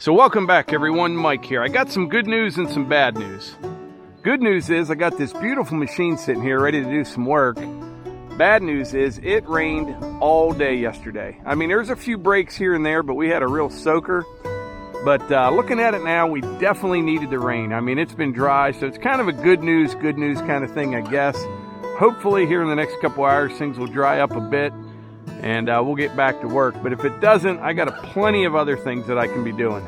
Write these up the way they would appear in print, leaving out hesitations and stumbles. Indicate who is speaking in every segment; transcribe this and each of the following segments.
Speaker 1: So welcome back everyone, Mike here. I got some good news and some bad news. Good news is I got this beautiful machine sitting here ready to do some work. Bad news is it rained all day yesterday. I mean, there's a few breaks here and there, but we had a real soaker. But looking at it now, we definitely needed the rain. I mean, it's been dry, so it's kind of a good news kind of thing, I guess. Hopefully here in the next couple hours, things will dry up a bit and we'll get back to work. But if it doesn't, I got plenty of other things that I can be doing.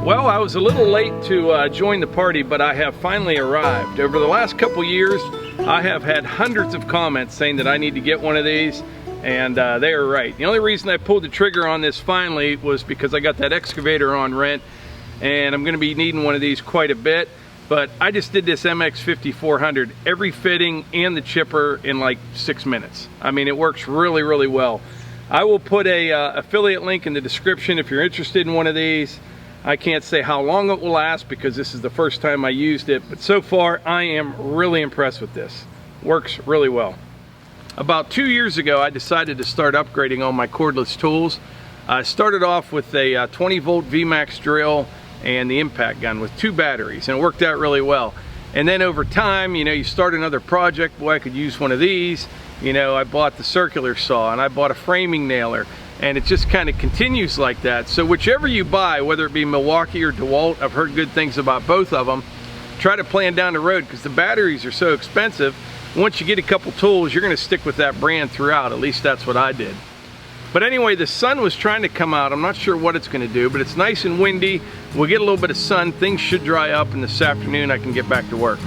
Speaker 1: Well, I was a little late to join the party, but I have finally arrived. Over the last couple years, I have had hundreds of comments saying that I need to get one of these, and they are right. The only reason I pulled the trigger on this finally was because I got that excavator on rent, and I'm going to be needing one of these quite a bit. But I just did this MX 5400, every fitting and the chipper in like 6 minutes. I mean, it works really, really well. I will put a affiliate link in the description if you're interested in one of these. I can't say how long it will last because this is the first time I used it, but so far I am really impressed with this. Works really well. About 2 years ago, I decided to start upgrading all my cordless tools. I started off with a 20 volt VMAX drill and the impact gun with 2 batteries, and it worked out really well. And then over time, you know, you start another project, boy, I could use one of these. You know, I bought the circular saw and I bought a framing nailer. And it just kind of continues like that. So whichever you buy, whether it be Milwaukee or DeWalt, I've heard good things about both of them. Try to plan down the road because the batteries are so expensive. Once you get a couple tools, you're going to stick with that brand throughout. At least that's what I did. But anyway, the sun was trying to come out. I'm not sure what it's going to do, but it's nice and windy. We'll get a little bit of sun. Things should dry up, and this afternoon I can get back to work.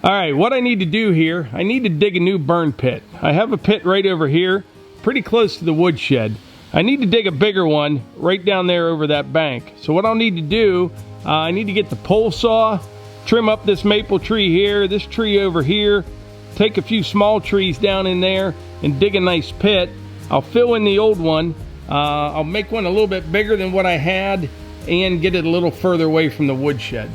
Speaker 1: All right, what I need to do here, I need to dig a new burn pit. I have a pit right over here, pretty close to the woodshed. I need to dig a bigger one right down there over that bank. So what I'll need to do, I need to get the pole saw, trim up this maple tree here, this tree over here, take a few small trees down in there and dig a nice pit. I'll fill in the old one. I'll make one a little bit bigger than what I had and get it a little further away from the woodshed.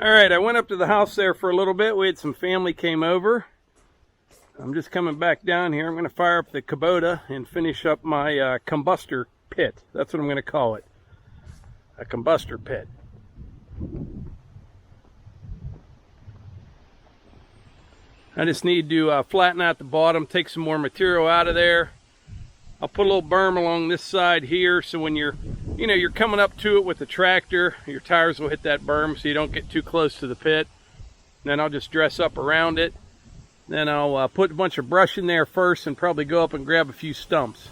Speaker 1: Alright, I went up to the house there for a little bit. We had some family came over. I'm just coming back down here. I'm going to fire up the Kubota and finish up my Combustor Pit. That's what I'm going to call it. A Combustor Pit. I just need to flatten out the bottom, take some more material out of there. I'll put a little berm along this side here, so when you're coming up to it with the tractor, your tires will hit that berm so you don't get too close to the pit. Then I'll just dress up around it. Then I'll put a bunch of brush in there first and probably go up and grab a few stumps.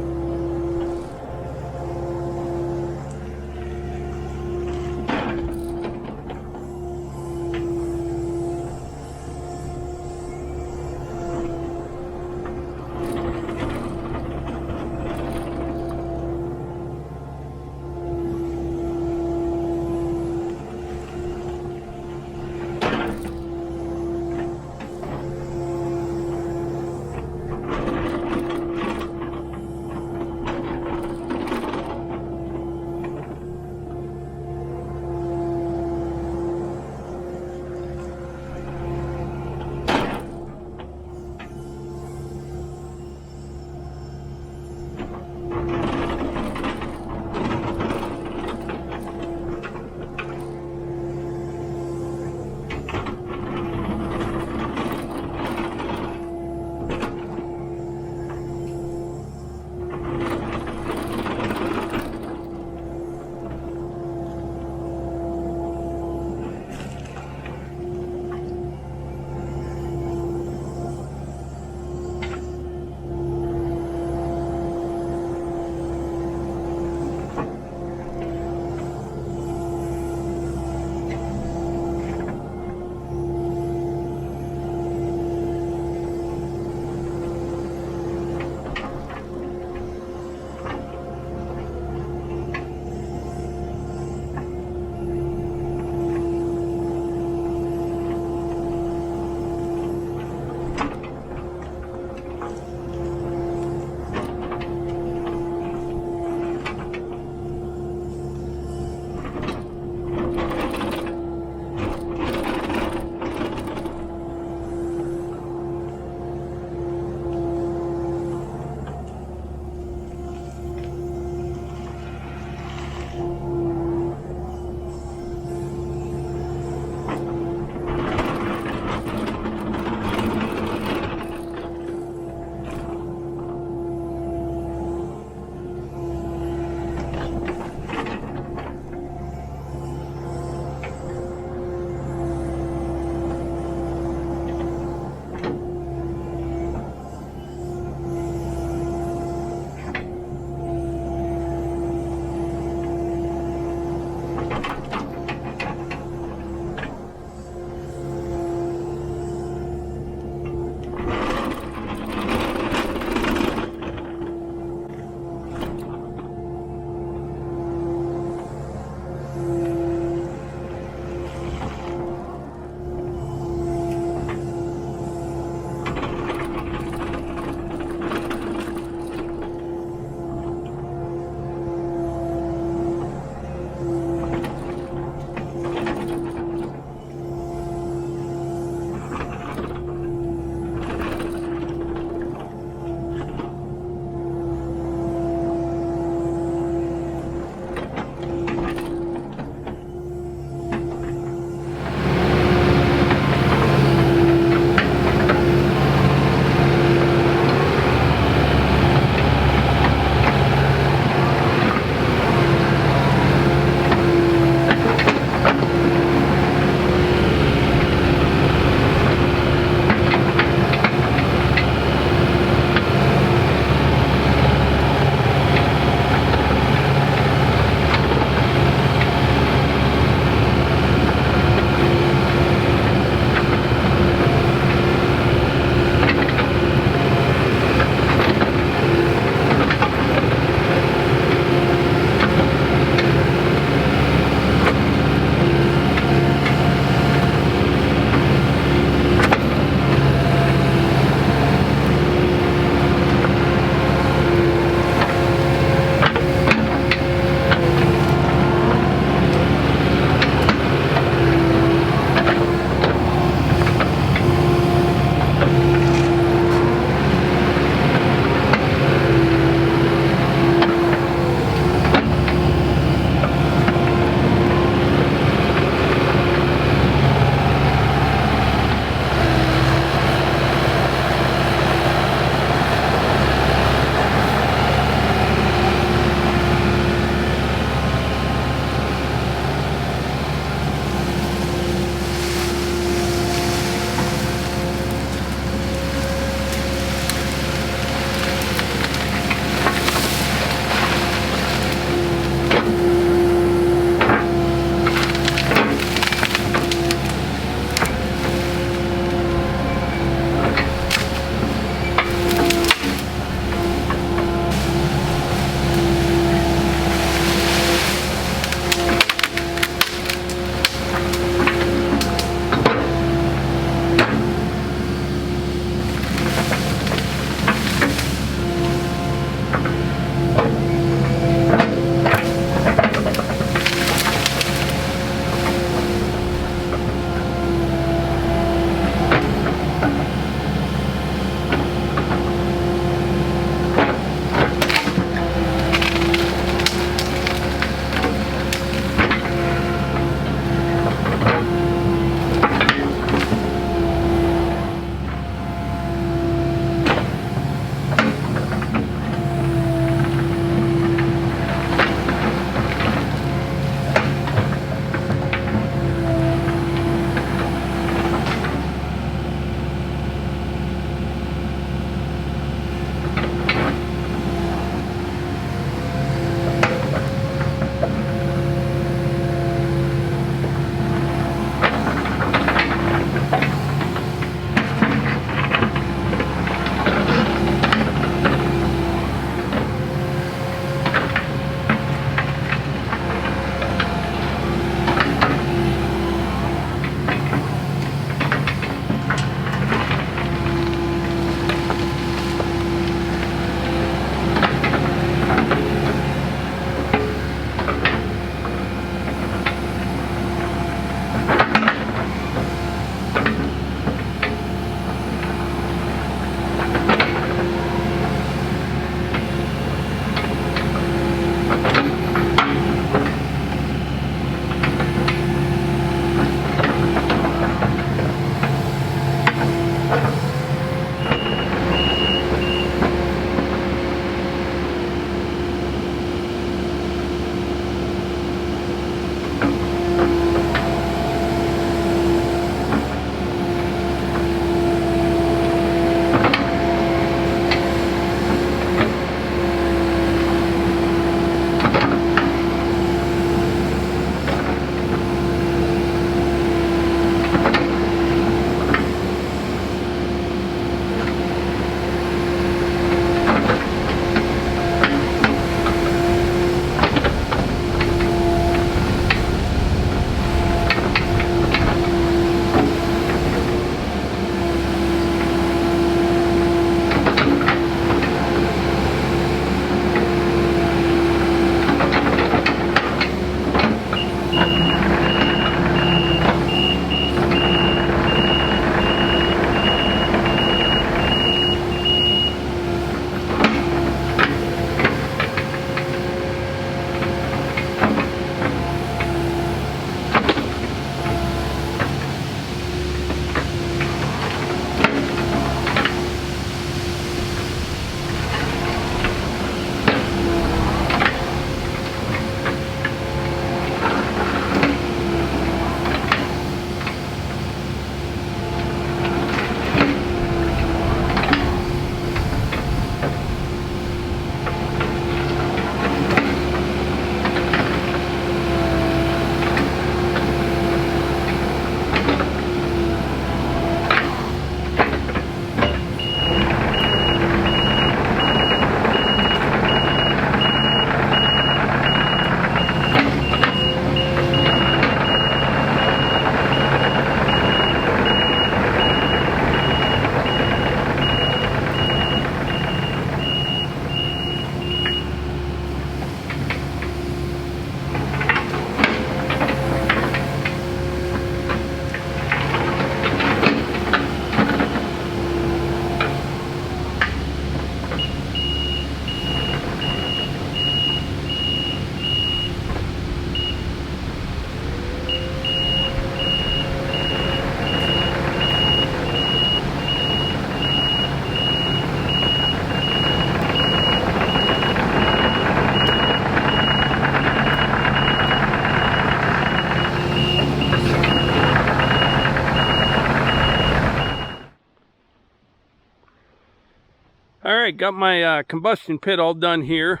Speaker 1: right, got my combustion pit all done here.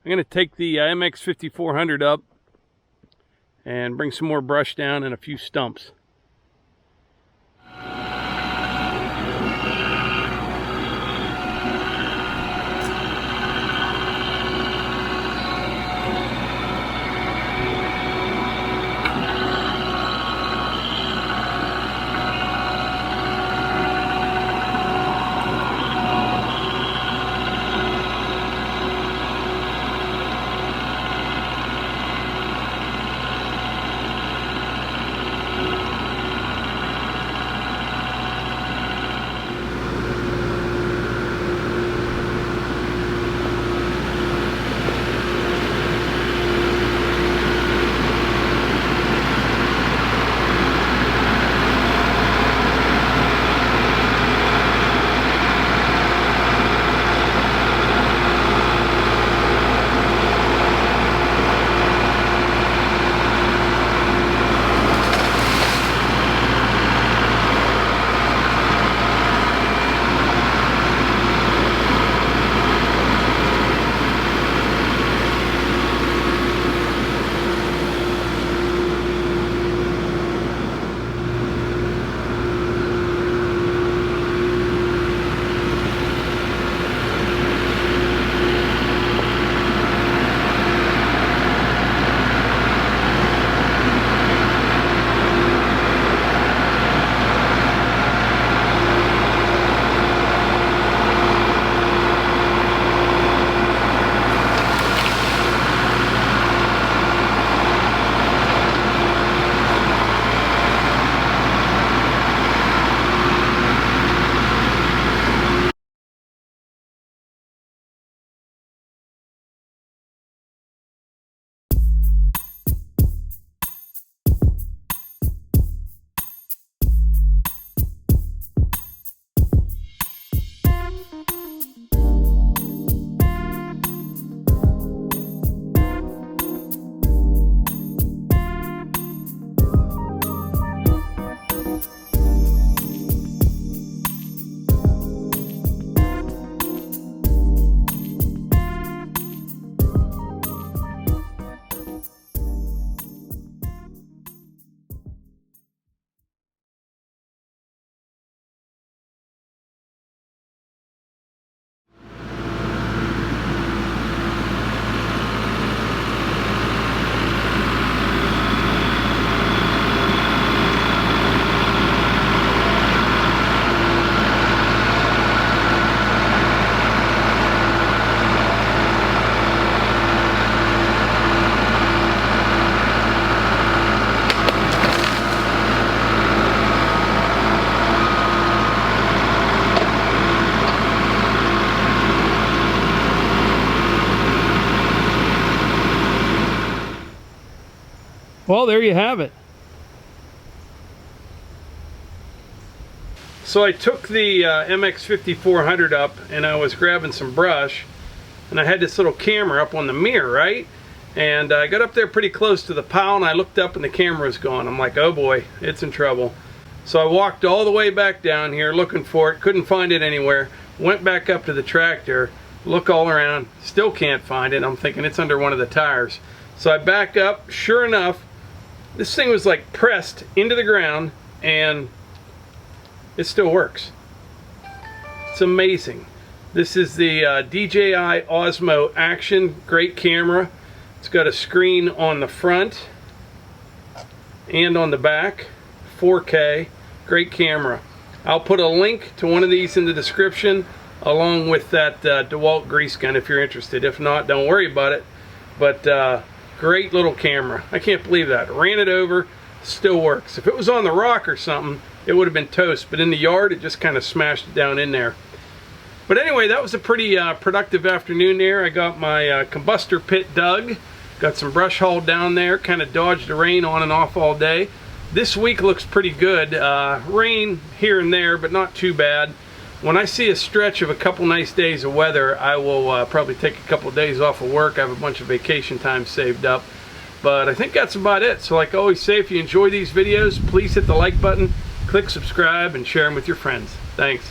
Speaker 1: I'm going to take the MX 5400 up and bring some more brush down and a few stumps. Well, there you have it. So I took the MX 5400 up and I was grabbing some brush and I had this little camera up on the mirror, right? And I got up there pretty close to the pile and I looked up and the camera was gone. I'm like, oh boy, it's in trouble. So I walked all the way back down here looking for it, couldn't find it anywhere. Went back up to the tractor, look all around, still can't find it. I'm thinking it's under one of the tires. So I back up, sure enough, this thing was like pressed into the ground and it still works. It's amazing. This is the DJI Osmo Action, great camera. It's got a screen on the front and on the back, 4K, great camera. I'll put a link to one of these in the description along with that DeWalt grease gun if you're interested. If not, don't worry about it. But great little camera. I can't believe that. Ran it over, still works. If it was on the rock or something, it would have been toast, but in the yard it just kind of smashed it down in there. But anyway, that was a pretty productive afternoon there. I got my combustor pit dug, got some brush hauled down there, kind of dodged the rain on and off all day. This week looks pretty good. Rain here and there, but not too bad. When I see a stretch of a couple nice days of weather, I will probably take a couple days off of work. I have a bunch of vacation time saved up. But I think that's about it. So like I always say, if you enjoy these videos, please hit the like button, click subscribe, and share them with your friends. Thanks.